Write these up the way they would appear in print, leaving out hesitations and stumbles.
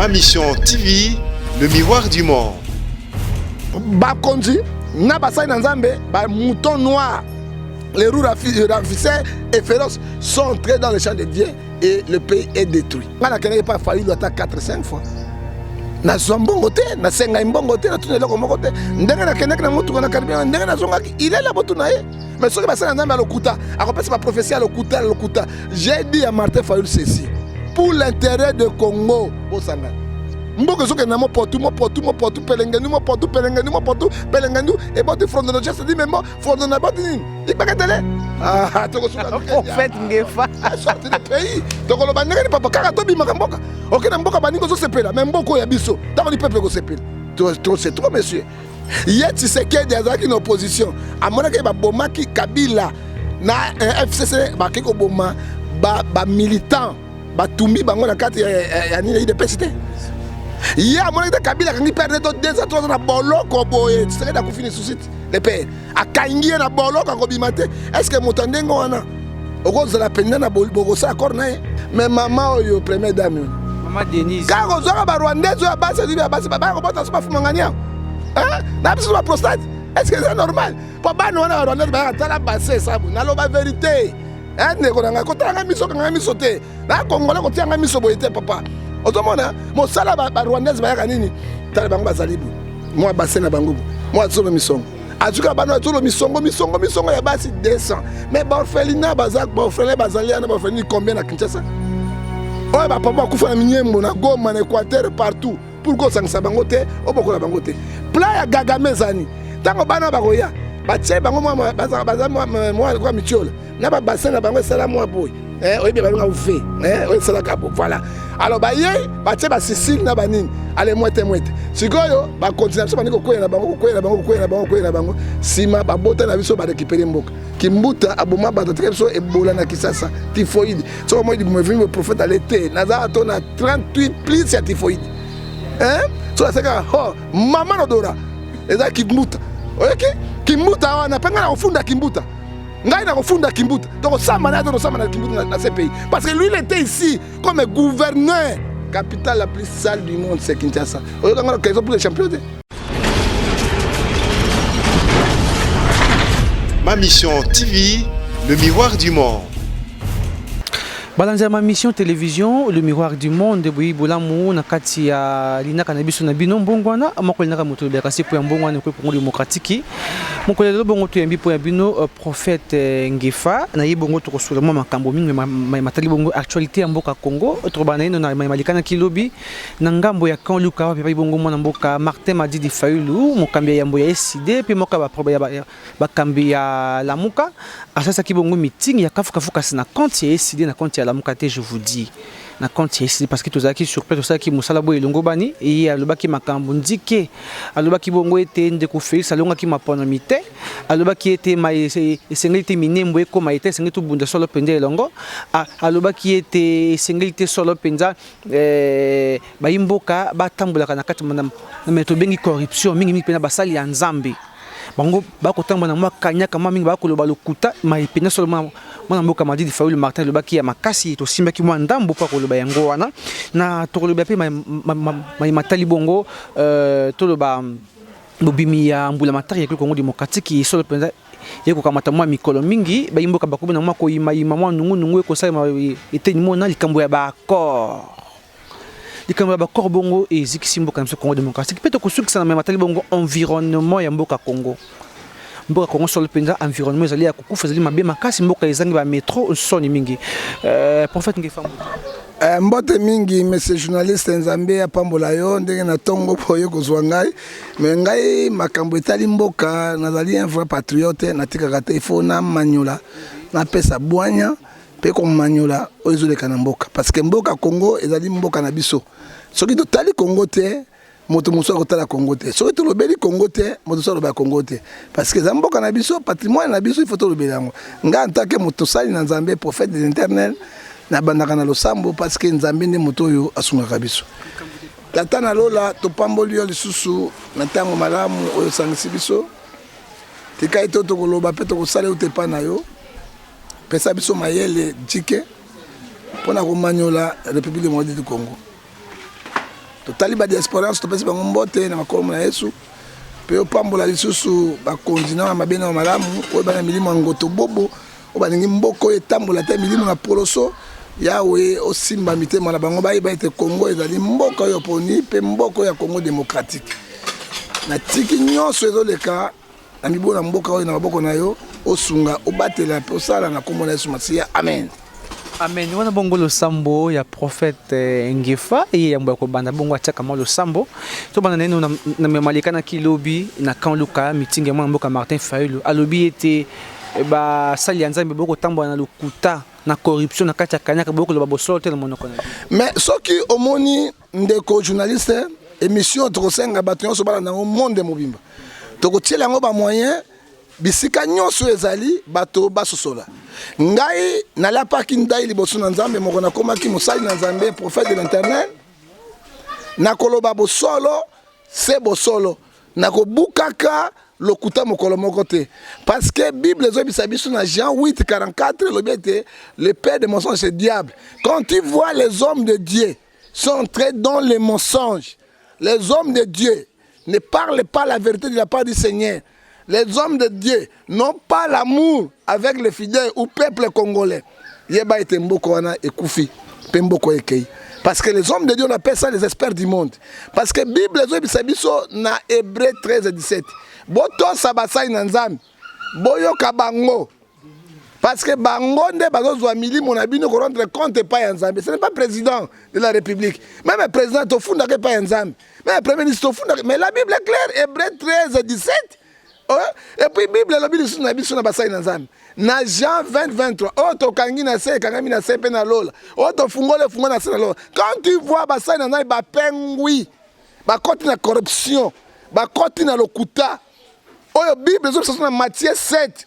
Ma Mission TV, le miroir du monde. Bakonzi, Nabasai Nanzambe, mouton noir, les roues ravissées et féroces sont entrés dans le champ de Dieu et le pays est détruit. On n'a pas fallu l'attaquer 4-5 fois. Na zombongote, na senga imbongote, na tunela komokote, ndenge na keneka na mutu na karibia, ndenge na zonga, il est là botu na ye. Mais ce que Bassa Nanzambe a lokuta, a repensé ma prophétie à lokuta. J'ai dit à Martin Fayulu ceci, pour l'intérêt de Congo, au Sanga. Mboka soke na mo potu pelengenu et bon front de notre dit même front de notre dit il pas télé ah to ko suka prophète ngefa sorti du pays to ko lo banenge papa kaka to bima mboka OK na mboka baningo so sepela même mboko ya biso ta ko ni peuple ko sepela to c'est trop monsieur yeti sekedi azaki na opposition amona ke ba bomaki Kabila na FCC ba ke ko boma ba militant ba tumbi bango na kati ya ni de PCT. Il y a mon Kabila qui perd 2 ans 3 ans na boloko boye c'est da kufini susite le père akangie na boloko ko bimate est-ce que motandengo wana okoza la penda na boloko sa accord na mais maman oyo première dame maman Denise ka ko zoka ba rwandaise ya base di base ba ko bota so ba fumangania hein na biso ba prostate est-ce que c'est normal pa ba no na rwandaise ba tala base sabu na lo ba vérité hein ne ko nga ko tanga miso te na kongole ko tianga miso boyete papa. Otomona mo sala ba rwandaise ba yaka nini tala bango bazalibu moi basena bango moi zolo misongo azuka bana zolo misongo ya basi 200 mais ba orphelinat bazali na ba orphelinat combien na Kinshasa oya ba papa kufa na minyembo na Goma na Équateur partout pour ko sangisa bango te obokola bango te plan ya gagamezani tango bana bakoya ba tse bango moi kwa mitiola na ba basena bango sala moi boy oui bien on fait oui c'est la cabo voilà alors ba yé ba tse ba Sicile na banini allez moite sikoyo ba continuer so baniko koyela bango sima ba bota na biso ba récupérer mboka kimbuta aboma ba tete biso ebola na Kisasa typhoïde so moi dit me prophète à l'été naza to na 38 plus ya typhoïde hein so la seka oh maman odora eza kimbuta OK kimbuta wana penga na ofunda kimbuta ngai na kofunda kimbuta donc ça malade na kimbuta dans ce pays parce que lui il était ici comme gouverneur capitale la plus sale du monde c'est Kinshasa oyo kanga quelque chose pour les champions. Ma Mission TV, le miroir du monde. Balanza ma mission télévision le miroir du monde boyi bolamu na kati ya linaka na biso na bino mbongwana amako linaka moto be kasi po ya mbongwana ko Congo démocratique moko lelo bongo to yambi po ya bino prophète Ngefa na yibongo to kosula mo makambo mingi matali bongo actualité ya mboka Congo to bana ino na malikana kilobi na ngambo ya kan luka wa pe bongo mo na mboka Martin Madidi Fayulu mokambi ya mbo ya SID pe moka ba kambi ya lamuka asasa kibongo meeting ya kafuka na compte ya SID na compte la mukate je vous dis na compte ici parce que tous aki sur place ça qui musala boy longo bani et alobaki makambo ndike alobaki bongo ete ndeko Félix alonga ki mapona mite alobaki ete mai sengilité minembo eko mai ete sengilité bunda solo pende longo alobaki ete sengilité solo penza bayimboka batambola kana kati na meto bengi corruption mingi pena basali ya nzambe bango bakotamba na mwa kanyaka mingi bakoloba lokuta mai pena solo mwana mboka Madidi Fayulu Martin lobaki ya makasi to simbaki mwa ndambo pa koloba yango wana na to koloba pe matali bongo to loba bobimi ya mbula matari ya Congo démocratique solo penza yeko kamata mwa mikolo mingi bayimboka bakobi na mwa ko yima mwa nungu ekosala eteni mona likambo ya ba accord likambo ya ba accord bongo ezikisi mboka na Congo démocratique pe to kusukisa na matali bongo environnement ya mboka Congo mboka Congo solo penza environnement ezali ya kukufa ezali mabe makasi mboka ezangi ba métro soni mingi prophète Ngefa mbote mingi monsieur journaliste Nzambe ya pambola yo ndenge na tongo boye kozwa ngai mais ngai makambo etali mboka nazali un vrai patriote natikaka te ifo na manyola na pesa bwanya pe ko manyola oyezoleka na mboka parce que mboka Congo ezali mboka na biso soki totali Congo te moto muso akotala Congo te soki tolobeli Congo te moto so loba Congo te parce que za mboka na biso patrimoine na biso il faut tolobela yango nga antake moto sali na Nzambe prophète de l'Éternel na bandaka na losambo parce que Nzambe nde moto oyo asungaka biso tata na lola topamboli yo lisusu na ntango malamu oyo sangisi biso tika ito tokoloba pe tokosala utepa na yo pesa biso mayele jike pona komanyola République démocratique du Congo totali ba diaspora topesi bango mbote na makolo na Yesu pe opambola lisusu bakonzi na mabe na malamu oyo bana milimo ngoto bobo o baningi mboko etambola te milimo na poloso yawe osimba mitema na bango bayeba ete Congo ezali mboka oyo poni pe mboko ya Congo démocratique na tiki nyonso ezoleka na mibona mboka oyo na maboko na yo osunga obatela pe osala na kombo na Yesu Masiya amen. Amen. Wana bongo lo sambo ya prophète Ngefa et yambo ko banda bongo ataka mo lo sambo to banda neno na memalika na kilobi na kan luka meeting ya mboka Martin Fayulu alobi ete ba sali nzambe boko tambo na lokuta na corruption na kati ya kanyaka boko lo babosolo te na monoko na mais soki omoni ndeko journaliste émission to kosenga bato nyonso bala na monde mobimba to kotiela ngo ba moyen bisika nyonso ezali bato basosola ngai nalapaki ndai liboso na nzambe moko nakomaki mosali na nzambe prophète de l'internet nakoloba bosolo se bosolo nakobukaka lokuta mokolo moko te parce que Bible ezobisa biso na Jean 8:44 lobi ete le père de mensonge c'est diable. Quand tu vois les hommes de Dieu sont entrés dans les mensonges, les hommes de Dieu ne parlent pas la vérité de la part du Seigneur. Les hommes de Dieu n'ont pas l'amour avec les fidèles ou peuple congolais. Yeba ete mboko wana ekufi, pe mboko ekei. Parce que les hommes de Dieu on appelle ça les experts du monde. Parce que Bible ezobisa biso na Hébreux 13:17. Boto sabasai na nzambe. Boyoka bango. Parce que bango nde bazozwa milimo na bino ko rendre compte pas ya nzambe. Ce n'est pas président de la République. Même le président tofunda ke pas ya nzambe. Même le premier ministre tofunda. Mais la Bible est claire, Hébreux 13:17. Et puis Bible lobi lisu na biso na basai na nzambe. Na Jean 20:23. Oh to kangi na se kangami na se pe na lola. Oh to fungole na se na lola. Quand tu vois basai na nzambe ba pengui, ba koti na corruption, ba koti na lokuta. Oh Bible zo na Matthieu 7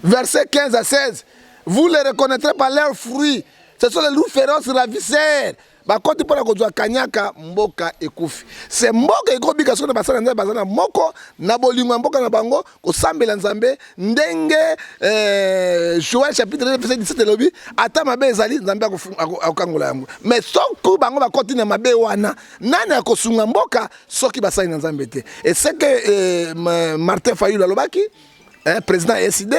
verset 15 à 16. Vous les reconnaîtrez par leurs fruits. Ce sont les loups féroces ravisseurs. Bakoti pona kozwa kanyaka mboka ekufi. C'est mboka ekobika sona basana nzambe bazana moko na bolingo mboka na bango kosambela nzambe ndenge Joël chapitre 9 verset 17 lobi ata mabe ezali nzambe akokangola yango. Mais soki bango bakoti na mabe wana nani akosunga mboka soki basali na nzambe te. Et c'est que Martin Fayulu alobaki président SID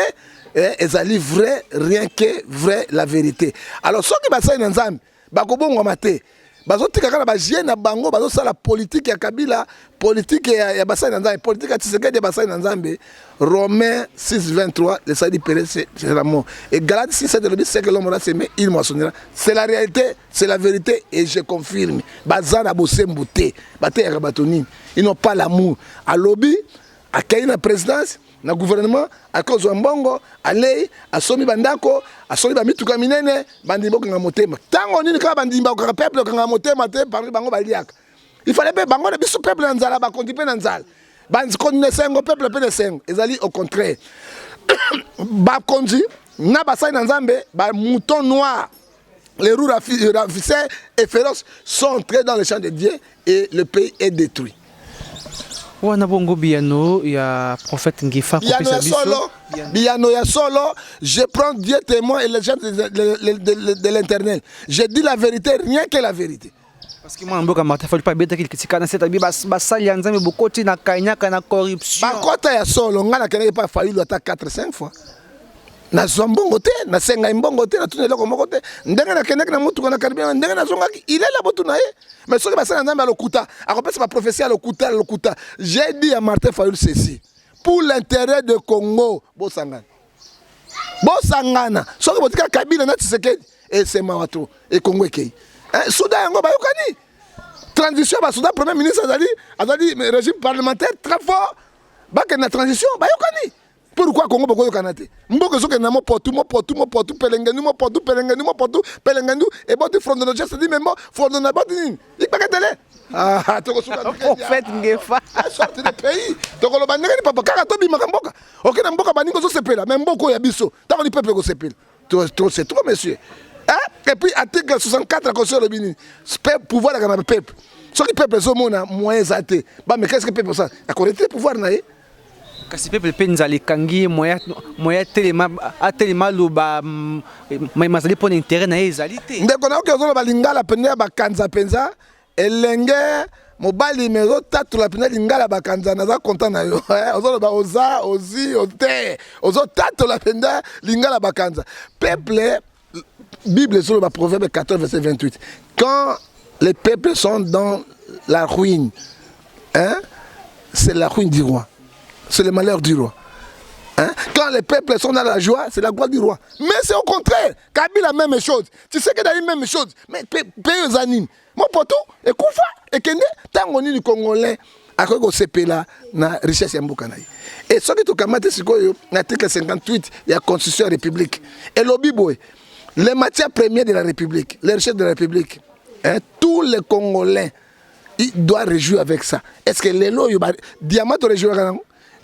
ezali vrai rien que vrai la vérité. Alors soki basali na nzambe bakobongo mate bazotika kana baje na bango bazosala politique ya Kabila politique ya basai na nzambe politique ya Tshisekedi ya basai na nzambe. Romains 6:23 le sadi péré c'est la mort et Galates 6:7 c'est que l'homme aura semé il moissonnera. C'est la réalité, c'est la vérité et je confirme bazana bosembuté baté ya batoni ils n'ont pas l'amour à lobby à kaina présidence na gouvernement à cause de mbongo alei asomi bandako asomi ba mituka minene bandimbo kanga motema tango nini ka bandimba ka peuple kanga motema te parmi bango baliaka il fallait be bango na biso peuple nzala ba konti pe na nzala bandi konne sengo peuple pe na sengo ezali au contraire ba konzi na basai na nzambe ba mouton noir les roues ravisseurs et féroces sont entrés dans le champ de Dieu et le pays est détruit. Wana bongo biano ya prophète Ngefa biano ya solo, je prends Dieu témoin et les gens de l'internet. Je dis la vérité, rien que la vérité. Parce que moi mboka Martin Fayulu pas beta kitika na seta bi basali nzambe bokoti na kanyaka na corruption. Bakota ya solo ngana keneke pa Fayulu ata 4-5 fois. Na zombongo te, na senga mbongo te, na tunela ko moko te. Ndenge na keneke na mutu na karibia ndenge na zongaki, il est là botu na ye. Mais soki basala nzambe à lokuta, akopesa ba prophétie à lokuta. J'ai dit à Martin Fayulu ceci. Pour l'intérêt de Congo, Bosangana. Bosangana. Soki botika Kabila na Tshisekedi et c'est Mawato et Congo ekei. Soudan yango bayokani. Transition ba Soudan premier ministre azali régime parlementaire très fort. Ba que na transition bayokani. Pourquoi Congo boko yokanate? Mboko soki na mo potu pelengenu et bon front de notre geste dit même front de notre dit. Il pas télé. Ah, toko souka. Prophète Ngefa. Sorti du pays. Toko lo bandenge ni papa kaka to bi makamboka. OK na mboka baningo zo sepela, même mboko ya biso. Tant ni peuple go sepela. C'est trop monsieur. Et puis article 64 la Constitution le bini. Pouvoir la peuple. Ce qui peuple zo mona moyens até. Bah mais qu'est-ce que peuple ça? La correcte pouvoir na ye. Kasi pepe penzali kangi moya telema loba mazali pona intérêt na ezali te ndeko na okezo ba lingala pene ba kanza penza elenge mobali mezo tatu la pina lingala bakanza naza content na yo ozo ba oza ozi ote ozo tatu la pina lingala bakanza peuple Bible sur le proverbe 14 verset 28 quand les peuples sont dans la ruine hein c'est la ruine du roi c'est le malheur du roi. Hein? Quand les peuples sont dans la joie, c'est la gloire du roi. Mais c'est au contraire. Kabila, même chose. Tu sais que dans la même chose. Mais pays anime. Mon poteau, et Koufa, et Kende, tant qu'on est du Congolais, à quoi on s'est là, na richesse Yambukanaï. Et ce qui est au Kamate, c'est quoi, l'article 58, il y a la Constitution de la République. Et l'Obiboé, les matières premières de la République, les richesses de la République, hein, tous les Congolais, ils doivent réjouir avec ça. Est-ce que les lois, diamant, tu réjouis avec ça?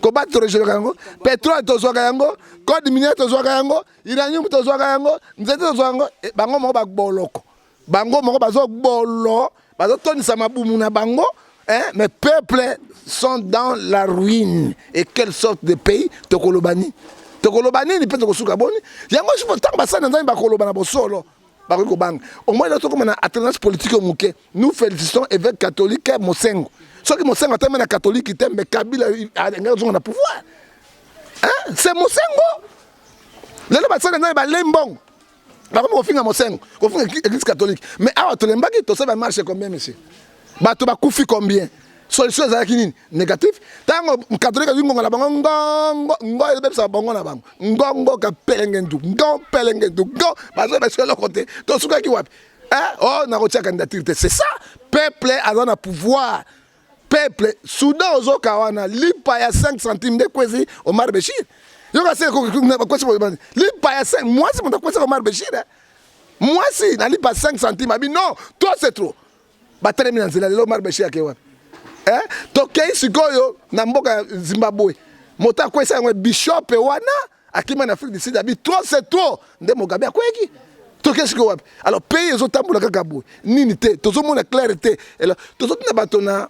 Kobat torejoka yango, pétrole tozoka yango, code minier tozoka yango, uranium tozoka yango, nzete tozoka yango, bango moko ba boloko. Bango moko bazo bolo, bazo tonisa mabumu na bango, hein, mais peuples sont dans la ruine. Et quelle sorte de pays tokolobani? Tokolobani ni peut kosuka boni. Yango je peux tamba ça dans ba kolobana bosolo. Au moins, nous avons une alternance politique au Mouké. Nous félicitons l'évêque catholique Mosengo. Ceux qui Mosengo ont un catholique qui t'aime, mais Kabila a un pouvoir. Hein? C'est Mosengo. Les gens qui ont un lembon. Par contre, on fait un Mosengo. On fait l'église catholique. Mais alors, tu sais, ça marche combien, monsieur? Tu vas couper combien? Solution négative. Tant que catholique a dit ngo ngo sa bongo na bango. Ngo ka pelengendu. Ngo pelengendu. Ngo bazo ba sur le côté. To suka ki wapi. Hein? Oh na rotia candidature. C'est ça. Peuple a un pouvoir. Peuple soudain ozo kawana lipa ya 5 centimes de kwezi Omar Béchir. Yo ka se ko lipa ya 5 moi c'est mon kwezi Omar Béchir. Moi si na lipa 5 centimes abi non, toi c'est trop. Ba terminer nzela le Omar Béchir ke wapi. Eh? Tokei sikoyo na mboka Zimbabwe. Mota kwesa ngwe bishop wana akima na Afrique du Sud abi trop c'est trop. Nde Mugabe akweki. Tokei sikoyo wapi. Alors pays ezotambula kaka boy. Nini te, tozomona clarté. Alors tozotuna batona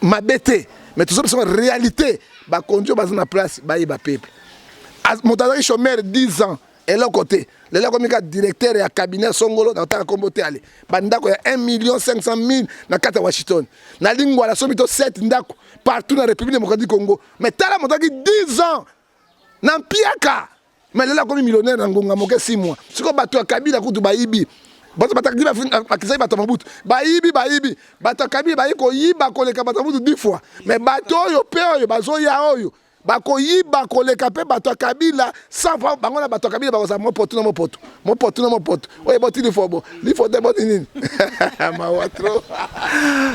mabete. Mais tozomona réalité. Ba konjo bazana place ba yeba peuple. Motazaki chômeur 10 ans et l'autre côté. Le là comme directeur et cabinet Songolo dans ta comboté aller. Bandako ya 1 500 000 na kata Washington. Na lingua la somito 7 ndako partout dans la République démocratique du Congo. Mais tala motaki 10 ans. Na piaka. Mais le là comme millionnaire na ngonga moke 6 mois. Siko bato ya Kabila kutu baibi. Bato bataki bakisai bato mabutu. Baibi. Bato Kabila baiko yiba koleka bato mabutu 10 fois. Mais bato yo pe yo bazo ya oyo. Bakoyiba koleka pe bato Kabila sans fois bangona bato Kabila bakoza mo potu na mo potu oye boti li fobo de boti nini ma watro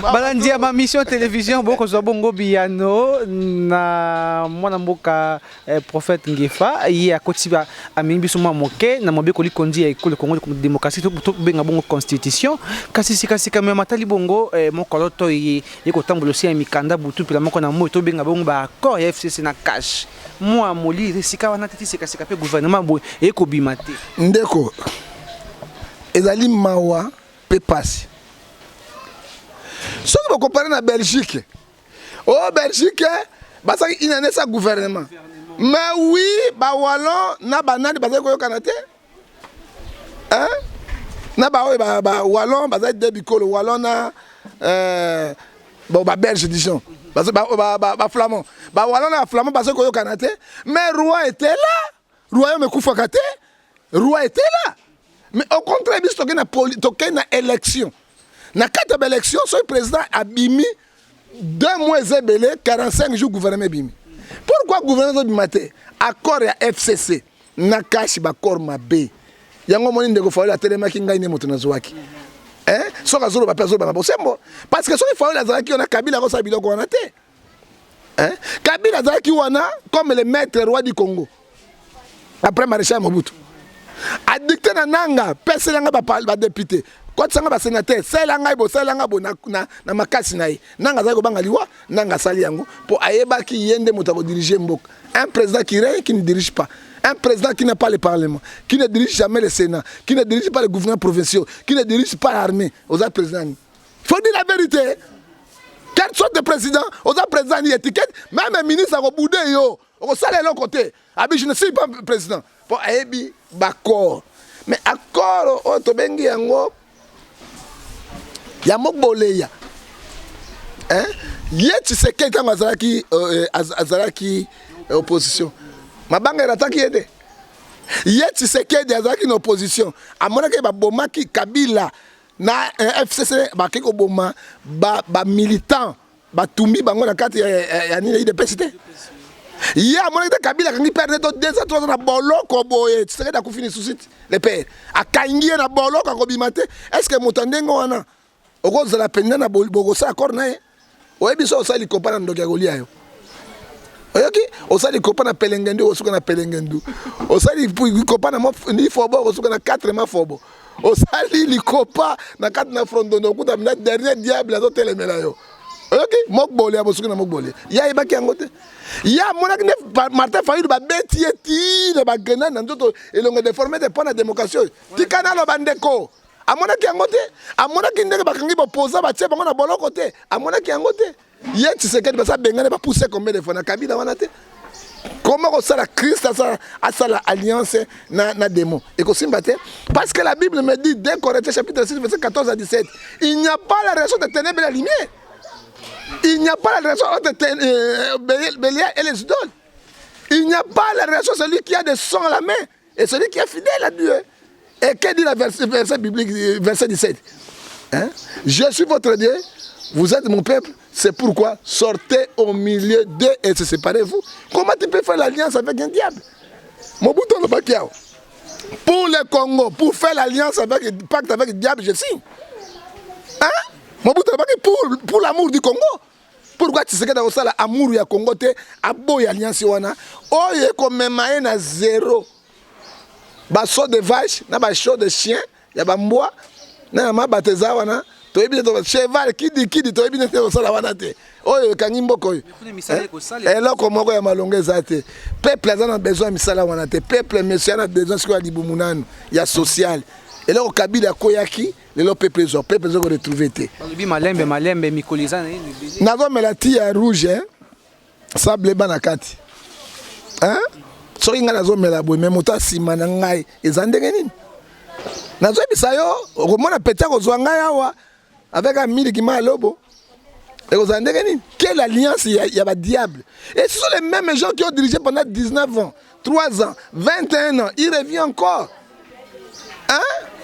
balandi ya ma mission télévision boko zo bongo biano na mwana mboka prophète Ngefa yi akotiba amingi suma moke na mobeko likondi ya ekole Congo de démocratie to benga bongo constitution kasi sika me matali bongo mokoloto yi ekotambulo si ya mikanda butu pila moko na mo to benga bongo ba accord ya FCC na cash moi moli sika wana tati sika pe gouvernement boy e ko bimate ndeko ezali mawa pe passe so ko comparer na Belgique Belgique basa inane sa gouvernement mais oui ba wallon na banani basa ko yokanate hein na ba wallon basa de bikolo wallon na ba belge disons parce que flamand voilà na flamand parce que yo kanate mais roi était là royaume kufakate roi était là mais au contraire biso toke na élection na kata élection so président abimi 2 mois ebele 45 jours gouvernement bimi pourquoi gouvernement bimate accord ya FCC na kashi ba corps mabe yango moni ndeko fawela telemaki ngai ne moto nazwaki. Hein? Parce que il faut la Kabila hein? Kabila comme le maître roi du Congo. Après Maréchal Mobutu. Addicté na nanga, personne n'a député. Quand ça va sénateur, c'est la na makasi na nanga za ko banga liwa, nanga sali yango pour ayeba ki yende moto diriger mboka. Un président qui ne dirige pas. Un président qui n'a pas le Parlement, qui ne dirige jamais le Sénat, qui ne dirige pas les gouvernements provinciaux, qui ne dirige pas l'armée, aux autres présidents. Il faut dire la vérité. Quelle sorte de président, aux autres présidents, il y a étiquette, même un ministre a boudé, on sale de l'autre côté. Je ne suis pas président. Pour Aébi, d'accord. Mais accord, on te bengi yango. ya moboleya hein ye Tshisekedi tango azalaki opposition mabanga erataki yede ye Tshisekedi azalaki na opposition amonaki babomaki Kabila na FCC bakeki koboma ba militant batumbi bango na kati ya nini IDPS te ye amonaki te Kabila akangi perdre to 2 à 3 ans na boloko boye Tshisekedi akufini susite le père akangi ye na boloko akobima te est-ce que moto ndenge wana okozala penina na bokosa accord na ye oyebi so osali kopa na ndoki ya kolia yo oyoki osali kopa na pelengendu osuka na pelengendu osali kopa na ni fobo osuka na 4 ma fobo osali likopa na 4 na frondono okuta na dernier diable azo telemela yo oyoki mokbole abosuka na mokbole ya ibaki yango te ya monaki ne Martin Fayulu ba beti eti le ba grenade na ndoto elongo déformé de pona démocratie tikana lo bandeko amonaki yango te amonaki ndenge bakangi bopoza batie bango na boloko te amonaki yango te ye Tshisekedi basa bengane ba pousser combien de fois na Kabila wana te comment osala Christ asala alliance na démon et kosimba te parce que la Bible me dit dès Corinthiens chapitre 6 verset 14 à 17 il n'y a pas la relation de ténèbres et la lumière. Il n'y a pas la relation entre Bélial et les idoles. Il n'y a pas la relation de celui qui a des sang à la main et celui qui est fidèle à Dieu. Et que dit la verset biblique, verset 17 hein? Je suis votre Dieu, vous êtes mon peuple, c'est pourquoi sortez au milieu d'eux et se séparez-vous. Comment tu peux faire l'alliance avec un diable? Mobutu Nobakio. Pour le Congo, pour faire l'alliance avec le pacte avec le diable, je signe. Hein? Mobutu Nobakio pour l'amour du Congo. Pourquoi tu sais que dans ça l'amour du Congo te aboy alliance wana? Oye comme même na zéro. Baso de vache, na ba chaud de chien, ya ba mboa, na ma bateza wana. Toyebi to cheval kidi toyebi ne to sala wana te. Oyo kangi mboko oyo. Eloko moko ya malonga ezate. Peuple a besoin misala wana te. Peuple monsieur a besoin siko ya libumunanu ya social. Eloko Kabila koyaki, lelo peuple zo retrouver te. Balobi malembe mikoliza na ni. Nazo melati ya rouge hein. Sable banakati. Hein? Soki nga nazo mela boy mais moto asima na ngai ezandenge nini? Nazo bisayo, okomona petia ko zwa ngai awa. Avec un mille qui m'a lobo. Et vous avez dit, quelle alliance il y a ba diable. Et ce sont les mêmes gens qui ont dirigé pendant 19 ans, 3 ans, 21 ans. Ils reviennent encore. Hein?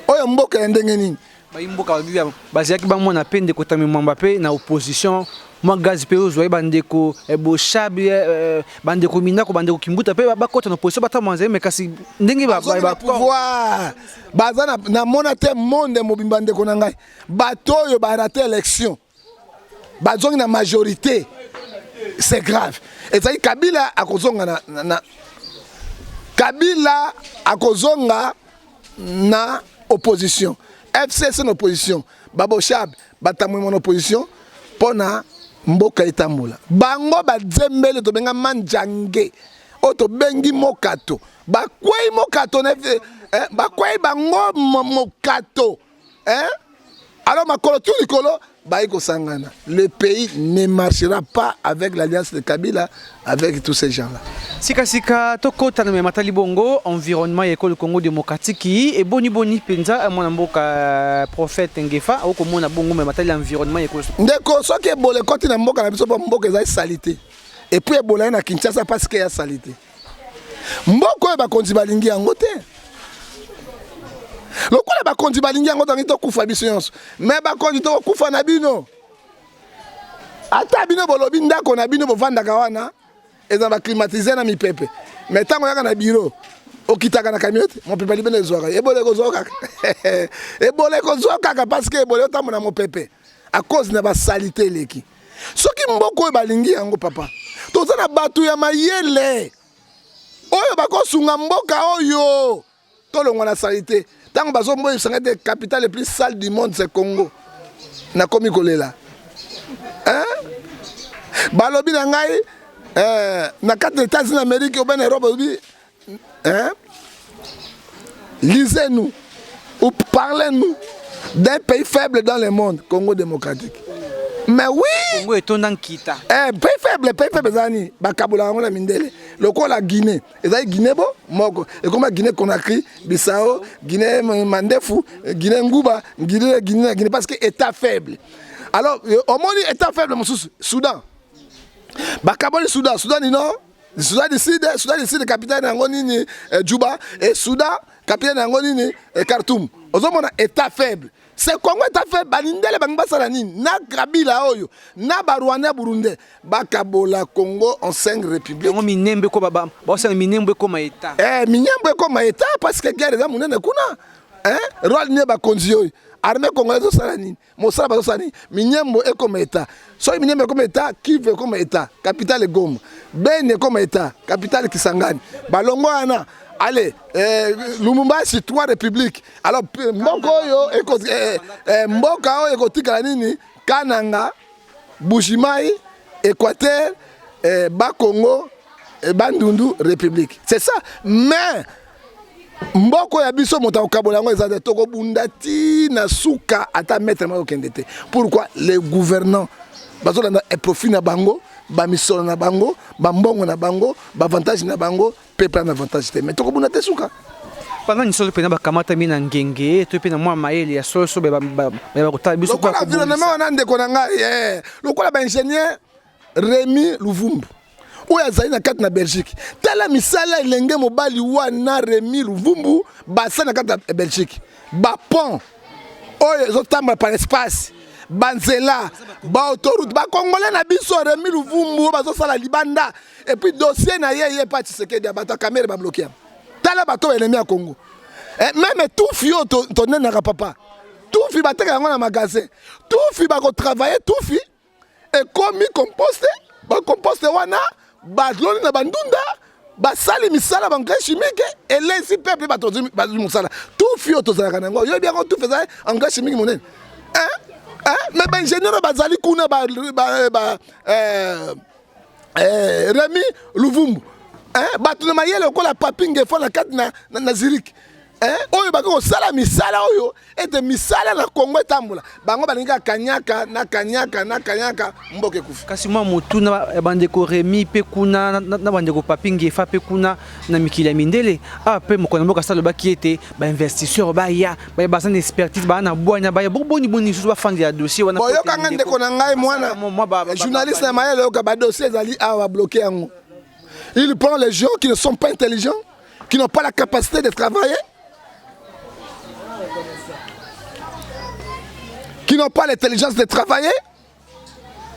Oyo mboka ndengeni. Ba mboka bibia bazaki ba mona pende ko tami Mbappé na opposition. Moi gaz pe ozwa bandeko ebochabi bandeko minako bandeko kimbuta pe ba kota na opposition batamanze mais kasi ndenge ba pouvoir bazana na mona te monde mobimba ndeko na ngai bato yo ba raté élection bazongi na majorité c'est grave et ça Kabila akozonga na Kabila akozonga na opposition FCC na opposition babochab batamwe mon opposition pona mboka etambola bango bazembele to benga manjange oto bengi mokato bakwei mokato ne bakwei bango mokato hein alors makolo tout likolo baiko sangana le pays ne marchera pas avec l'alliance de Kabila avec tous ces gens là. Sika tokota na matali bongo environnement école Congo démocratique et boni penza mona mboka prophète Ngefa oko mona bongo me matali environnement école. Ndeko soki ebole koti na mboka na biso mboka eza salité et puis ebola na Kinshasa parce que ya salité. Mboko ba konzi balingi yango te. Lokola ba konzi balingi yango tangi to kufa biso nyonso. Mais ba konzi to kufa na bino. Ata bino bolobi ndako na bino bovanda kawana. Eza ba climatiser na mi pepe. Mais tango yaka na bureau. Okitaka na camionnette, mon pepe libene ezwaka. Ebole ko zoka. Ebole ko zoka parce que ebole otambo na mon pepe. À cause na ba salité leki. Soki mboko balingi yango papa. Toza na batu ya mayele. Oyo bakosunga mboka oyo. Tolongwa na salité. Tant que bazo mboka c'est la capitale la plus sale du monde c'est Congo. Na komi kolela. Hein? Balobi na ngai na 4 États-Unis d'Amérique ou bien Europe hein? Lisez-nous ou parlez-nous d'un pays faible dans le monde, Congo démocratique. Mais oui! Congo est un kita. Pays faible zani, bakabula ngona mindele. lokola Guinée ezali Guinée bo moko et comme Guinée Conakry Bissau Guinée Mandefu Guinée Nguba Guinée parce que état faible alors au moins état faible Soudan bakaboli Soudan du Nord Soudan du Sud capitale nango nini Djouba et Soudan capitale nango nini Khartoum ozomona état faible c'est Congo état faible banindele bangbasala nini na Kabila oyo na Rwanda Burundi bakabola Congo en 5 républiques ngo minembe ko baba bosala minembe ko maeta minembe ko maeta parce que guerre za munene kuna roi ne ba konzi oyo armée congolaise osala nini mosala bazosala nini minyembo ekoma eta so minyembo ekoma eta Kivu ekoma eta capitale Goma Beni ekoma eta capitale Kisangani balongo wana allez Lumumbashi 3 républiques alors mboka oyo mboka oyo ekotikala nini Kananga Bushimai Équateur Bakongo Bandundu république c'est ça mais mboko ya biso moto okabola ngo ezade toko bundati na suka ata mettre ma okendete pourquoi les gouvernants bazolanda e profit na bango ba misolo na bango ba mbongo na bango ba avantage na bango peuple na avantage te mais toko bundate suka pendant ni solo pena ba kamata mina ngenge to pena mwa maeli ya solo ba kota biso kwa ko environnement wana ndeko na ngai lokola ba ingénieur Rémi Luvumbu oya zali na kati na Belgique tala misala elenge mobali wana Rémi Luvumbu basa na kati na Belgique ba pont oyo ezotambala par espace banzela ba autoroute ba congolais na biso Rémi Luvumbu bazosala libanda et puis dossier na ye pa Tshisekedi abata caméra ba bloquer tala bato ennemi ya Congo même tout fio to nena papa tout fi bateka ngo na magasin tout fi ba ko travailler tout fi et comme composter ba composter wana bazloni na bandunda basali misala bangre chimique et les peuple batozi musala tout fio tozalaka nango yo bien tout faisait engrais chimique monene mais ben ingénieur bazali kuna Rémi Luvumbu batu na mayele ko la papinge fo la kat na Zurich oyo bako sala misala oyo ete misala na Congo etambola bango balinga kanyaka mboke kufu kasi mwa mutu na bandeko Rémi pe kuna na bandeko papinge fa pe kuna na mikila mindele pe mokona mboka sala ba kiete ba investisseur ba ya ba bazana expertise ba na bonya ba boni susu ba fandi ya dossier wana boyo kanga ndeko na ngai mwana journaliste na mayele ka ba dossier zali awa bloqué yango il prend les gens qui ne sont pas intelligents qui n'ont pas la capacité de travailler qui n'ont pas l'intelligence de travailler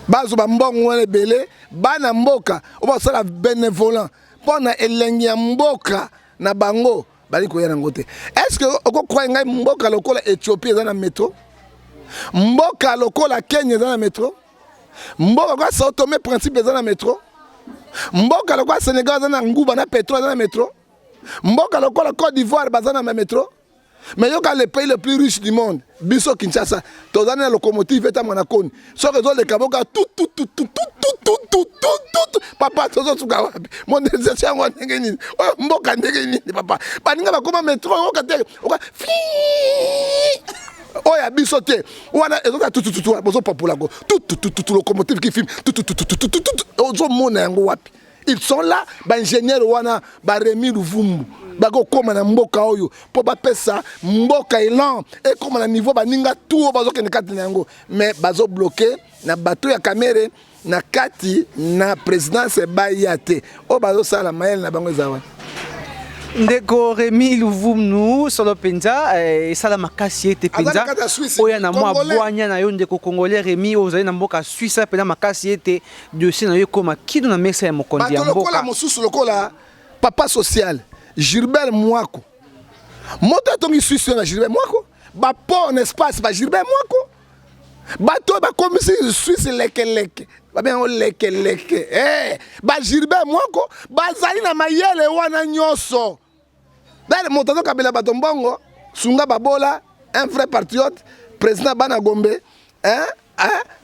bazo ba mbongo wana belé bana mboka oba sala bénévolant pona elengi ya mboka na bango bali ko yana ngote est-ce que oko croire ngai mboka lokola Éthiopie za na métro mboka lokola Kenya za na métro mboka kwa Sao Tomé Principe za na métro mboka lokola Sénégal za na nguba na pétrole za na métro mboka lokola Côte d'Ivoire baza na métro. Mais il y a le pays le plus riche du monde, Biso Kinshasa, tu as la locomotive et mon akon. Sauf que les Kaboka, tout, papa, tu as tout, mon décision, Mboka Negeni, papa. Paninga va comme métro, oh, ya bisoté. Wana ezoka tout bozo populago. Tout locomotive qui filme. Ozo mona ngo wapi. Ils sont là, ba ingénieur wana ba Rémi Luvumbu. Bako koma na mboka oyo po ba pesa mboka elan et comme na niveau baninga tout bazo ke nekati nango mais bazo bloquer na bateau ya kamere na kati na présidence bayate o bazo sala mayel na bango zawa ndeko Rémi Luvumbu solo penza sala makasi ete penza oya na mwa bwanya na yo ndeko congolais Rémi ozali na mboka Suisse pena makasi ete dossier na yo koma kido na mesa ya mokondi ya mboka lokola mosusu lokola papa social Gilbert Mwako moto tongi Suisse na Gilbert Mwako ba port en espace ba Gilbert Mwako bato ba komisi Suisse leke ba bien leke ba Gilbert Mwako bazali na mayele wana nyoso dale moto to kabela bato mbongo sunga babola un vrai patriote président Bana Gombe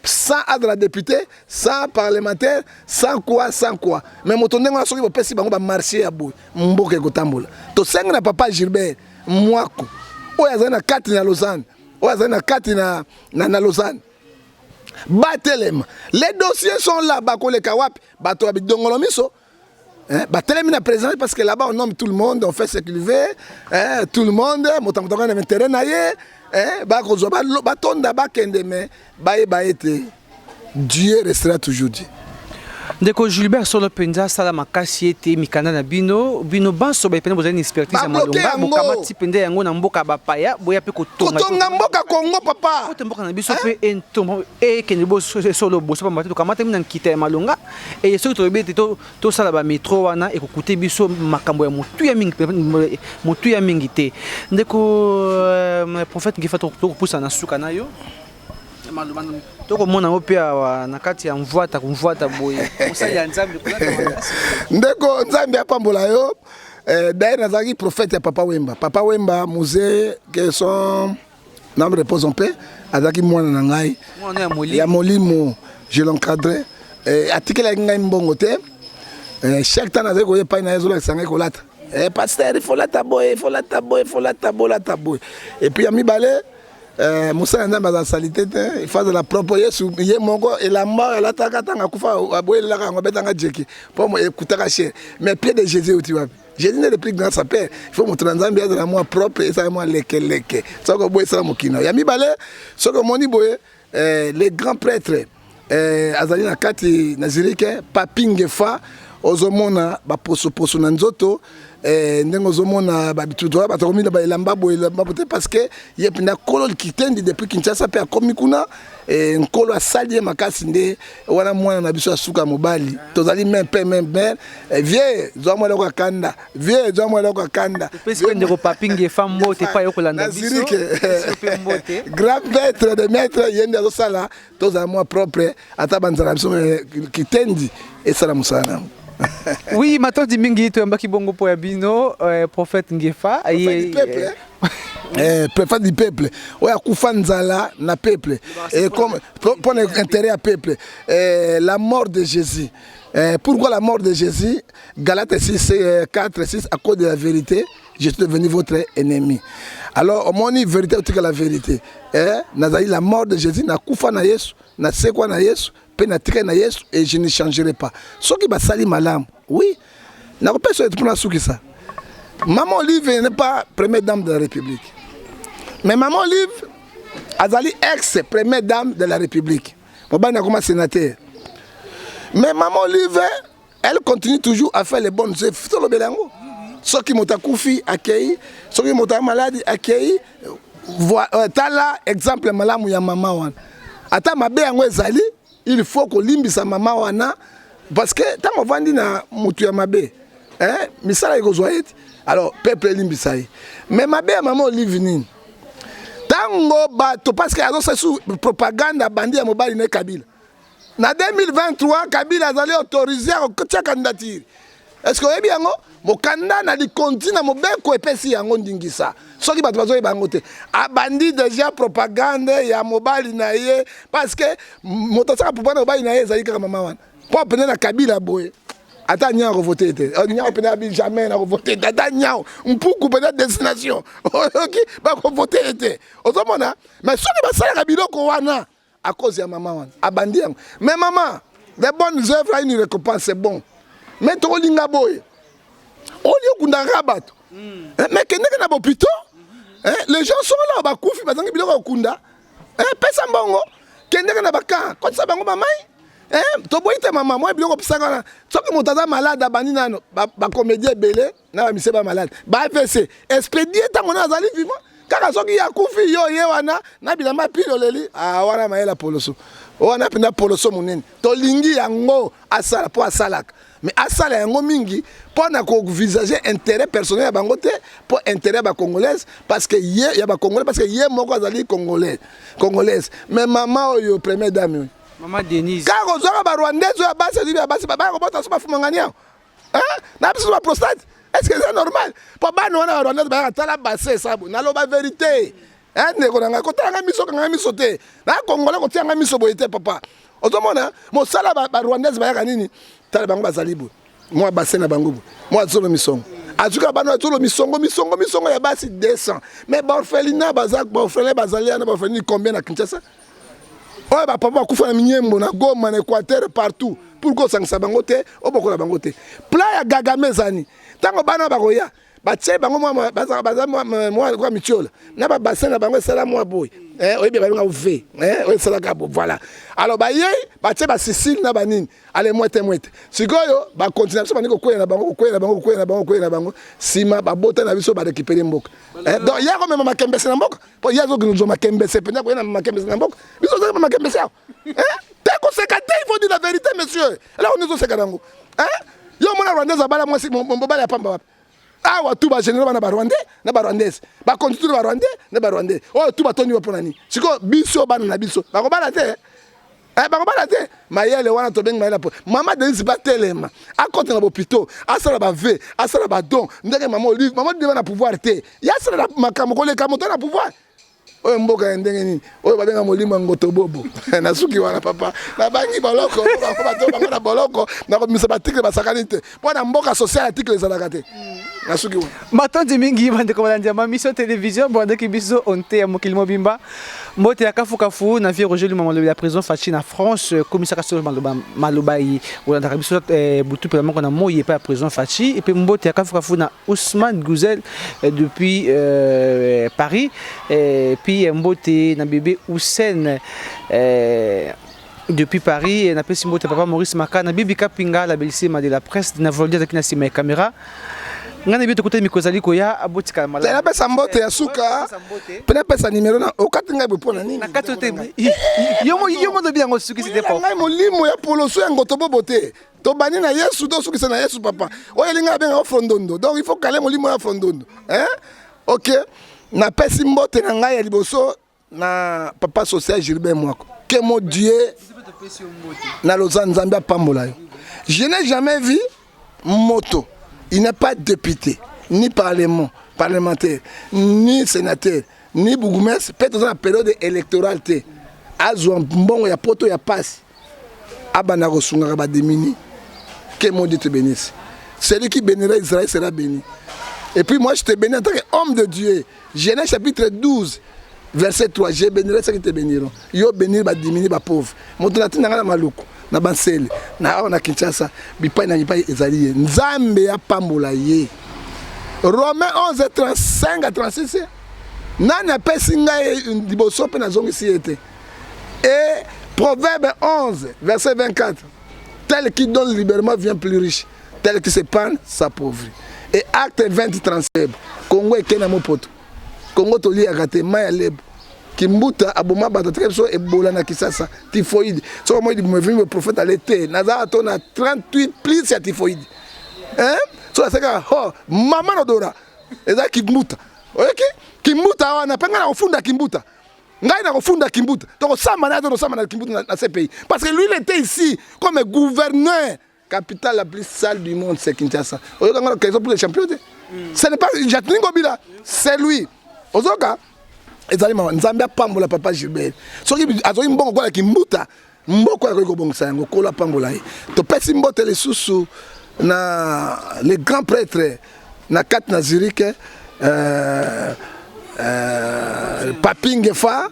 sans adra député, sans parlementaire, sans quoi. Mais mon tonnerre a sorti au PC, on va marcher à bout. Mboke Gotambola. To senga na papa Gilbert, Mwako. Oyazana 4 na Lausanne. Oyazana 4 na Lausanne. Batelem. Les dossiers sont là, Bako le Kawap, Bato Abidongolomiso. Batelemi na président parce que là-bas on nomme tout le monde, on fait ce qu'il veut, tout le monde, motamotanga na intérêt na ye, bakozwa batonda bakende mais baete Dieu restera toujours Dieu. Ndeko Gilbert solo penza sala makasi ete mikanda na bino banso ba pene bozali expertise ya malonga bokamati pende yango na mboka bapaya boya pe kotonga mboka Congo papa kote mboka na biso pe entomo e kende bo solo boso pa matito kamata mina nkita ya malonga e soki to bete to sala ba metro wana e kokute biso makambo ya mutu ya mingi te ndeko prophète ngefa to kopusa na suka na yo malumana toko mona opia na kati ya mvwata boye osali ya nzambe ndeko nzambe apambola yo d'ailleurs nazaki prophète ya Papa Wemba musée que son nom repose en paix azaki mwana na ngai ya molimo je l'encadre atikela ngai mbongo te chaque temps nazaki koye pai na yezola sangai kolata pasteur il faut lata boye et puis ya mibale Moussa Nzambe a salité il faut de la propre Yesu ye mongo et la mort la takatanga kufa aboye la ka ngobetanga jeki pour moi écoutaka cher mais pied de Jésus où tu vas Jésus n'est le plus grand sa père il faut montrer Nzambe de la moi propre et ça moi leke soko boye ça mokino ya mibale soko moni boye les grands prêtres azali na kati nazirike papingefa ozomona ba poso na nzoto ndenge ozomona babituto batokomi na baelamba boelamba bote parce que ye pina kolo kitendi depuis Kinshasa pe akomi kuna nkolo asali ye makasi nde wana mwana na biso asuka mobali tozali même vieux zomwa loko kanda parce que ndeko papinge fambo te pa yokolanda biso grand maître de maître yende azosala tozali moi propre ata banzala biso kitendi esala musana. Oui, maintenant di mingi to mbaki bongo po ya bino prophète Ngefa prophète du peuple oya kufa nzala na peuple et comme pour l'intérêt à peuple la mort de Jésus. Pourquoi la mort de Jésus? Galates 6 4 6 à cause de la vérité je suis devenu votre ennemi. Alors au moins vérité ou la vérité nazali la mort de Jésus na kufa na Yesu na sekwa na Yesu et je ne changerai pas. Ce qui va salir malam, oui. N'a pas besoin de prendre ça. Maman Olive n'est pas première dame de la République. Mais Maman Olive, Azali ex-première dame de la République. Mon ban a commencé sénateur. Mais Maman Olive, elle continue toujours à faire les bonnes œuvres. C'est le belango. Ceux qui m'ont accueilli, accueilli. Ceux qui m'ont malade, accueilli. Voilà, exemple, malam ya maman wan. Ata mabe yango ezali. Il faut que limbisa mama wana parce que tant vandi na mutu ya mabe misala ikozwa eti alors peuple limbisa mais mabe maman Olive nini tango bato parce que azo sous propagande bandi ya mobali na Kabila na 2023 Kabila azali autorisé à kotia candidature est-ce que oyebi yango mokanda na likonti na mobeko epesi yango ndingisa soki bato bazoyeba yango te abandi déjà propagande ya mobali na ye parce que moto asaka propagande ya mobali na ye ezali kaka mama wana mpo pene na Kabila boye ata nyao akovote te nyao pene abi jamais na kovote te ata nyao mpuku pene destination oyoki bakovote te ozomona mais soki basalaka biloko wana à cause ya mama wana abandi yango mais maman les bonnes œuvres a une récompense c'est bon mais to linga boy olio kundanga bato mais kendeke na bopito les gens sont là bakufi bazangi biloko kunda pesa mbongo kendeke na baka ko sa bango mamai to boite mama moi biloko pisanga na soki motaza malade bani nano ba comédien belé na ba mise ba malade ba AVC expédier tango na azali vivant kaka soki ya kufi yo ye wana na bilamba pilo leli wana maela poloso wana penda poloso munene to lingi yango asala po asalaka mais asala yango mingi pona ko visager intérêt personnel ya bango te pour intérêt ba congolaise parce que ye ya ba congolais parce que ye moko azali congolaise mais maman oyo première dame maman Denise kako zoka ba rwandaise ya basi ba ko bota so ba fumangania na biso ba prostate est-ce que c'est normal pour ba no na rwandaise ba tala basse sabo na lo ba vérité ndeko nanga ko tanga miso te na congolais ko tanga miso boyete papa ozomona mo sala ba rwandaise ba ya nini tala bango bazali bo moi bassin na bango moi zolo misongo azuka bano zolo misongo ya basi 200 mais ba orphelinat bazak ba orphelin bazali na ba orphelinat combien na Kinshasa oyo bapapa bakufa na minyembo na Goma na Équateur partout pour kosangisa bango te obokola bango te pla ya Gagame ezani ntango bana bakoya batie bango baza mwa mitiola na babassin na bango esala mwa boye oyebi babenga v oyo esalaka bo voilà alors bayei batie basisile na banini ale mwete sikoyo bakontinue biso bandiki kokwela na bango nsima babota na biso barekipere mboka donc ya komema makembese na mboka mpo ya azokilozwa makembese mpenza koyena makembese na mboka biso ozokema makembese aho te koseka te il faut dire la vérité monsieur elako nini ozoseka nango yo mona rwandaise abala mwasi mobali ya pamba wapi awa tu bagénéraux bana barwandais na barwandaise baconstitue barwandais na barwandais oyo tu batondi bapo nani sikoyo biso bana na biso bakobala te mayele wana tobengi mayele po mama Denise batelema akonte na bopito asala bave asala badon ndenge mama Olive na pouvoir te yasala makambo koleka moto na pouvoir oyo mboka ya ndenge nini oyo babenga molimo ngoto bobo na suki wana papa na bangi boloko bango na boloko na komisa batikle basakani te mpo na mboka social article ezalaka te na suki wana matondi mingi bandeko balandi ma mission télévision bondeki biso onte ya mokili mobimba mbote ya kafu na vie Roger Lumambo la prison Fachi na France commissaire Kasolo Malobai olandaka biso butu pe moko na moye pa prison Fachi et puis mbote ya kafu na Ousmane Gouzel depuis Paris et puis mbote na bébé Hussein depuis Paris et na pesi mbote papa Maurice Maka na bibi Kapinga la belle-sœur de la presse na volonté de kina sima caméra ngana bitu kote mikozali koya abotika mala tena pesa mbote ya suka pena pesa numéro na okatinga bopona nini na katote yomo do biango suki c'était pas ngai molimo ya poloso ya ngoto bobote to bani na Yesu do suki na Yesu papa oyo linga benga frondondo donc il faut caler molimo ya frondondo OK na pesi mbote na ngai ya liboso na papa social Gilbert Mwako que mon Dieu na Lausanne Zambia pambola yo je n'ai jamais vu moto. Il n'est pas député, ni parlementaire, ni sénateur, ni bourgmestre. Peut-être dans la période électorale, Azouan bon ya poto ya passe. Abanaro Sungara Demini. Que mon Dieu te bénisse. Celui qui bénira Israël sera béni. Et puis moi je te bénis en tant qu'homme de Dieu. Genèse chapitre 12, verset 3. Je bénirai ceux qui te béniront. Yo bénir ba diminuer ba pauvre. Motonatina na maluku. Na bansele na ona Kinshasa bipai na bipai ezali nzambe ya pambola ye Romains 11:35 à 36 nana pesi ngai liboso pe na zongisi ete et Proverbe 11 verset 24 tel qui donne librement vient plus riche tel qui s'épargne s'appauvrit et Acte 20:37 Congo ekena mopoto Congo toli akate maya lebo Kimbuta aboma batatreso ebola na Kisasa typhoïde so moi le prophète à l'été naza tona 38 plus ya typhoïde so saka ho mama nodora eza kimbuta OK kimbuta wana penga na kufunda kimbuta ngai na kufunda kimbuta donc sama na kimbuta na ce pays parce que lui il était ici comme gouverneur capitale la plus sale du monde c'est Kinshasa oyo kanga na pour les champions ce n'est pas Jacqueline Gobila c'est lui ozoka ezali mama nzambe apambola papa Gilbert soki azoyi mbongo kwa kimbuta mboko ya ko bongisa yango kola pambola ye to pesi mbote le susu na les grands prêtres na kat na Zurich Papingefa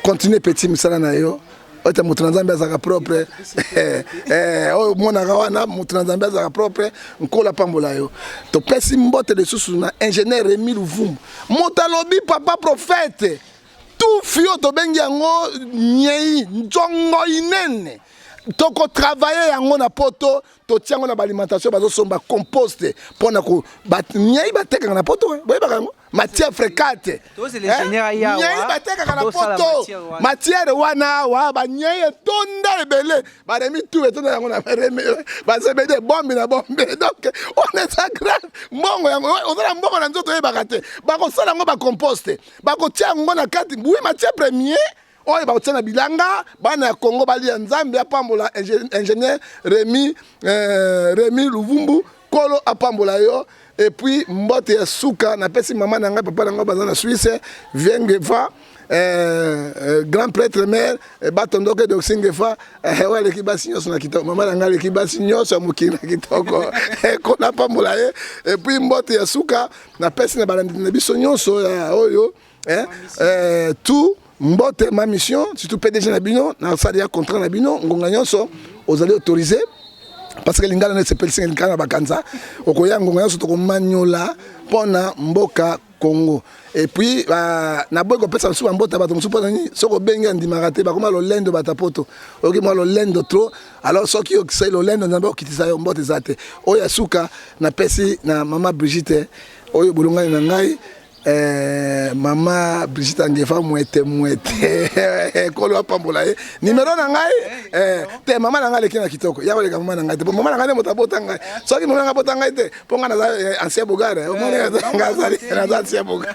continue petit misala na yo ote mutu na Nzambe azaka propre oyo monaka wana mutu na Nzambe azaka propre nkola pambola yo to pesi mbote de susu na ingénieur Rémi Louvumbu moto alobi papa prophète tout fio to bengi yango nyei njongo inene toko travailler yango na poto to tiango na alimentation bazo somba compost pona ko nyei bateka na poto boyeba kango matière fréquente tous les ingénieurs ya nyei bateka na poto matière wana wa ba nyei tonda ebele ba remi tout etonda yango na remi ba sebede bombe na bombe donc on est ça grave mbongo yango on a mbongo na nzoto yeba te ba ko sala ngo ba compost ba ko tiango na kati oui matière première oyo bakotiana bilanga bana ya Congo bali ya Nzambe apambola ingénieur Rémi Louvumbu kolo apambola yo et puis mbote ya suka na pesi maman na ngai papa na ngai baza na Suisse Viengefa grand prêtre mère batondoke de Singefa ouais l'équipe basignos na kitoko maman na ngai l'équipe basignos mukina kitoko kona pambola et puis mbote ya suka na pesi na balandi na biso nyonso ya oyo tout mbote ma mission surtout PDG na bino na sali ya contrat na bino ngonga nyonso ozali autorisé parce que lingala ne sepeli singa lingala bakanza okoya ngonga nyonso tokomanyola pona mboka Congo. Et puis na boy ko pesa su mbota bato musu pona ni soko benga ndimaka te bakoma lo lendo batapoto oki mo lo lendo trop alors soki o kisai lo lendo namba okitisa yo mbote zate oya suka na pesi na mama Brigitte oyo bulungani na ngai Mama Brigitte Ngefa mwete kolo pambola numéro na ngai te mama na ngai lekina kitoko ya koleka mama na ngai te mama na ngai motabota ngai soki mama na bota ngai te ponga na ancien bogare o mona ngazali na ancien bogare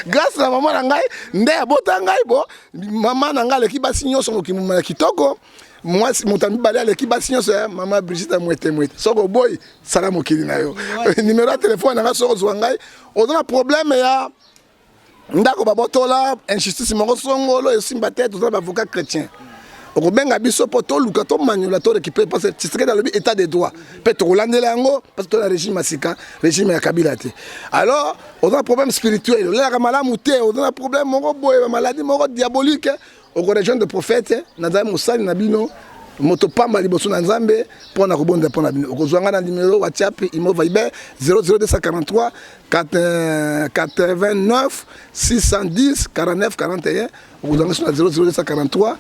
grâce na mama na ngai nde abota ngai bo mama na ngai leki basi nyonso mokimuma kitoko moi motambi bale leki basi nyonso mama Brigitte mwete soko boy sala mokili na yo numéro de téléphone na ngai soko zwa ngai odona problème ya ndako babotola injustice moko songolo esimba te tozala bavocat chrétien okobenga biso po toluka tomanyola to récupérer parce que tsike dans le état de droit pe tokolandela yango parce que la régime masika régime ya Kabila te alors on a un problème spirituel la malamu te on a un problème moko boye maladie moko diabolique au région de prophète nazali mosali na bino moto pamba liboso na nzambe pona kobonda pona bino okozwanga na numéro WhatsApp imo Viber 00243 89 610 49 41 okozwanga sur 00243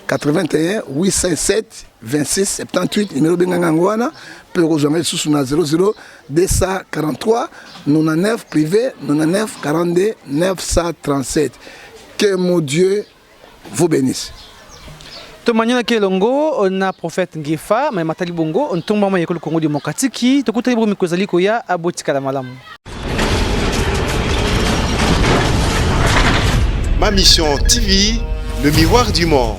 81 857 26 78 numéro benganga ngwana pe okozwanga susu na 00243 99 privé 99 42 937 que mon Dieu vous bénisse. Tomanyana kelongo na prophète Ngefa mais matali bongo on tomba ma yekolo Congo démocratique to kutali bo mikozali ko ya abotika la malamu. Ma mission TV, le miroir du monde.